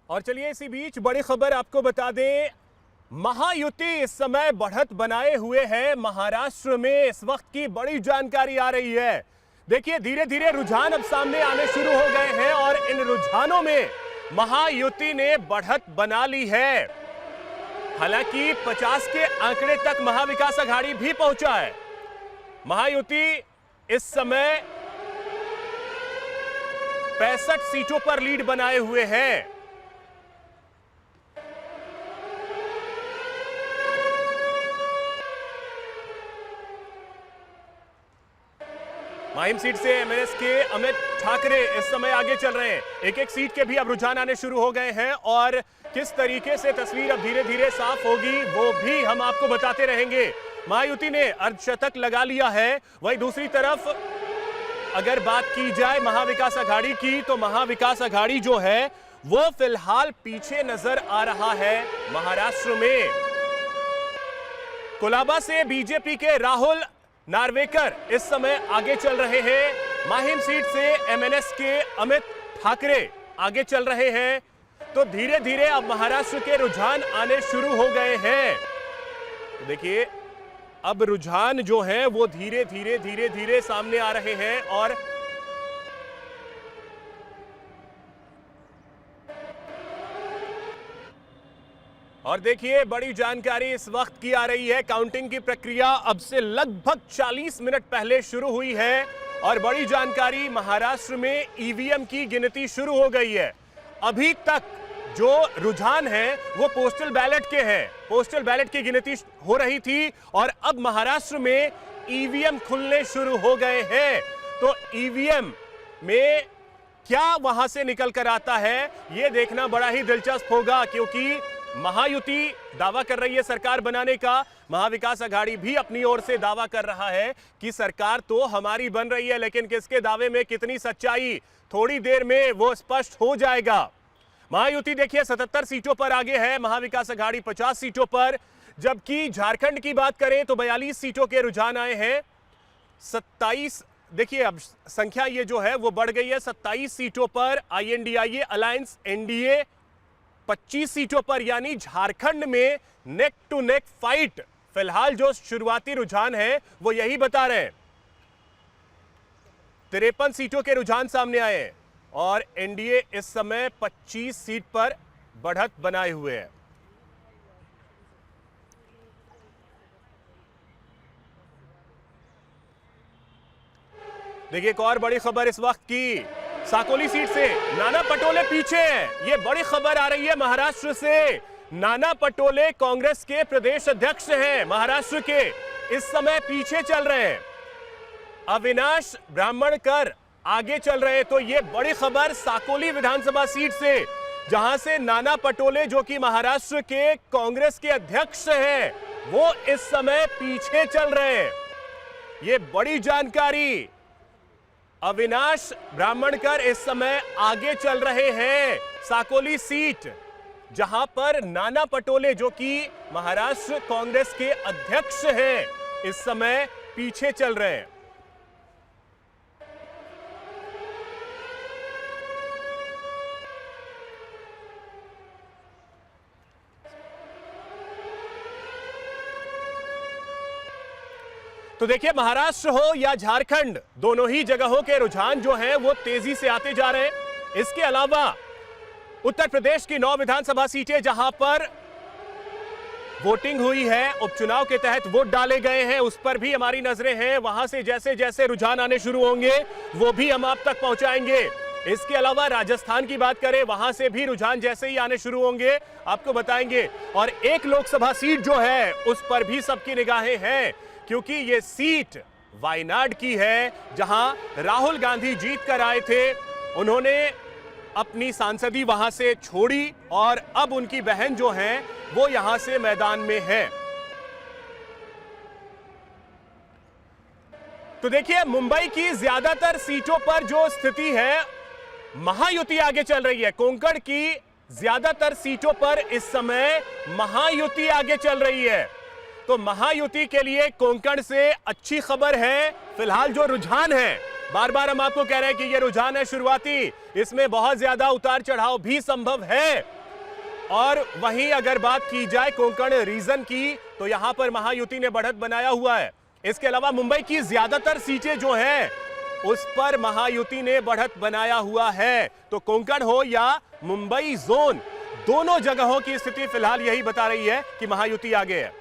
और चलिए इसी बीच बड़ी खबर आपको बता दें, महायुति इस समय बढ़त बनाए हुए है। महाराष्ट्र में इस वक्त की बड़ी जानकारी आ रही है। देखिए धीरे धीरे रुझान अब सामने आने शुरू हो गए हैं और इन रुझानों में महायुति ने बढ़त बना ली है। हालांकि 50 के आंकड़े तक महाविकास आघाड़ी भी पहुंचा है। महायुति इस समय 65 सीटों पर लीड बनाए हुए हैं। माहिम सीट से एमएनएस के अमित ठाकरे इस समय आगे चल रहे हैं। एक एक सीट के भी अब रुझान आने शुरू हो गए हैं और किस तरीके से तस्वीर अब धीरे धीरे साफ होगी वो भी हम आपको बताते रहेंगे। महायुति ने अर्धशतक लगा लिया है। वहीं दूसरी तरफ अगर बात की जाए महाविकास आघाड़ी की, तो महाविकास आघाड़ी जो है वो फिलहाल पीछे नजर आ रहा है। महाराष्ट्र में कोलाबा से बीजेपी के राहुल नार्वेकर इस समय आगे चल रहे हैं। माहिम सीट से एमएनएस के अमित ठाकरे आगे चल रहे हैं। तो धीरे धीरे अब महाराष्ट्र के रुझान आने शुरू हो गए हैं। तो देखिए अब रुझान जो है वो धीरे धीरे सामने आ रहे हैं और देखिए बड़ी जानकारी इस वक्त की आ रही है। काउंटिंग की प्रक्रिया अब से लगभग 40 मिनट पहले शुरू हुई है और बड़ी जानकारी महाराष्ट्र में ईवीएम की गिनती शुरू हो गई है। अभी तक जो रुझान है वो पोस्टल बैलेट के हैं। पोस्टल बैलेट की गिनती हो रही थी और अब महाराष्ट्र में ईवीएम खुलने शुरू हो गए हैं। तो ईवीएम में क्या वहां से निकल कर आता है ये देखना बड़ा ही दिलचस्प होगा, क्योंकि महायुति दावा कर रही है सरकार बनाने का। महाविकास आघाड़ी भी अपनी ओर से दावा कर रहा है कि सरकार तो हमारी बन रही है, लेकिन किसके दावे में कितनी सच्चाई थोड़ी देर में वो स्पष्ट हो जाएगा। महायुति देखिए 77 सीटों पर आगे है, महाविकास आघाड़ी 50 सीटों पर। जबकि झारखंड की बात करें तो 42 सीटों के रुझान आए हैं। 27 देखिए अब संख्या ये जो है वो बढ़ गई है। 27 सीटों पर आईएनडीआईए अलायंस एनडीए 25 सीटों पर, यानी झारखंड में नेक टू नेक फाइट। फिलहाल जो शुरुआती रुझान है वो यही बता रहे हैं। 53 सीटों के रुझान सामने आए हैं और एनडीए इस समय 25 सीट पर बढ़त बनाए हुए है। देखिए एक और बड़ी खबर इस वक्त की, साकोली सीट से नाना पटोले पीछे हैं। ये बड़ी खबर आ रही है महाराष्ट्र से। नाना पटोले कांग्रेस के प्रदेश अध्यक्ष हैं महाराष्ट्र के, इस समय पीछे चल रहे हैं। अविनाश ब्राह्मणकर आगे चल रहे हैं। तो ये बड़ी खबर साकोली विधानसभा सीट से, जहां से नाना पटोले जो कि महाराष्ट्र के कांग्रेस के अध्यक्ष हैं वो इस समय पीछे चल रहे हैं। ये बड़ी जानकारी। अविनाश ब्राह्मणकर इस समय आगे चल रहे हैं साकोली सीट, जहां पर नाना पटोले जो कि महाराष्ट्र कांग्रेस के अध्यक्ष हैं इस समय पीछे चल रहे हैं। तो देखिए महाराष्ट्र हो या झारखंड, दोनों ही जगहों के रुझान जो हैं वो तेजी से आते जा रहे हैं। इसके अलावा उत्तर प्रदेश की 9 विधानसभा सीटें जहां पर वोटिंग हुई है, उपचुनाव के तहत वोट डाले गए हैं, उस पर भी हमारी नजरें हैं। वहां से जैसे जैसे रुझान आने शुरू होंगे वो भी हम आप तक पहुंचाएंगे। इसके अलावा राजस्थान की बात करें, वहां से भी रुझान जैसे ही आने शुरू होंगे आपको बताएंगे। और एक लोकसभा सीट जो है उस पर भी सबकी निगाहें हैं, क्योंकि ये सीट वायनाड की है, जहां राहुल गांधी जीत कर आए थे। उन्होंने अपनी सांसदी वहां से छोड़ी और अब उनकी बहन जो हैं वो यहां से मैदान में है। तो देखिए मुंबई की ज्यादातर सीटों पर जो स्थिति है, महायुति आगे चल रही है। कोंकण की ज्यादातर सीटों पर इस समय महायुति आगे चल रही है। तो महायुति के लिए कोंकण से अच्छी खबर है। फिलहाल जो रुझान है, बार बार हम आपको कह रहे हैं कि ये रुझान है शुरुआती, इसमें बहुत ज्यादा उतार चढ़ाव भी संभव है। और वहीं अगर बात की जाए कोंकण रीजन की, तो यहां पर महायुति ने बढ़त बनाया हुआ है। इसके अलावा मुंबई की ज्यादातर सीटें जो हैं उस पर महायुति ने बढ़त बनाया हुआ है। तो कोंकण हो या मुंबई जोन, दोनों जगहों की स्थिति फिलहाल यही बता रही है कि महायुति आगे है।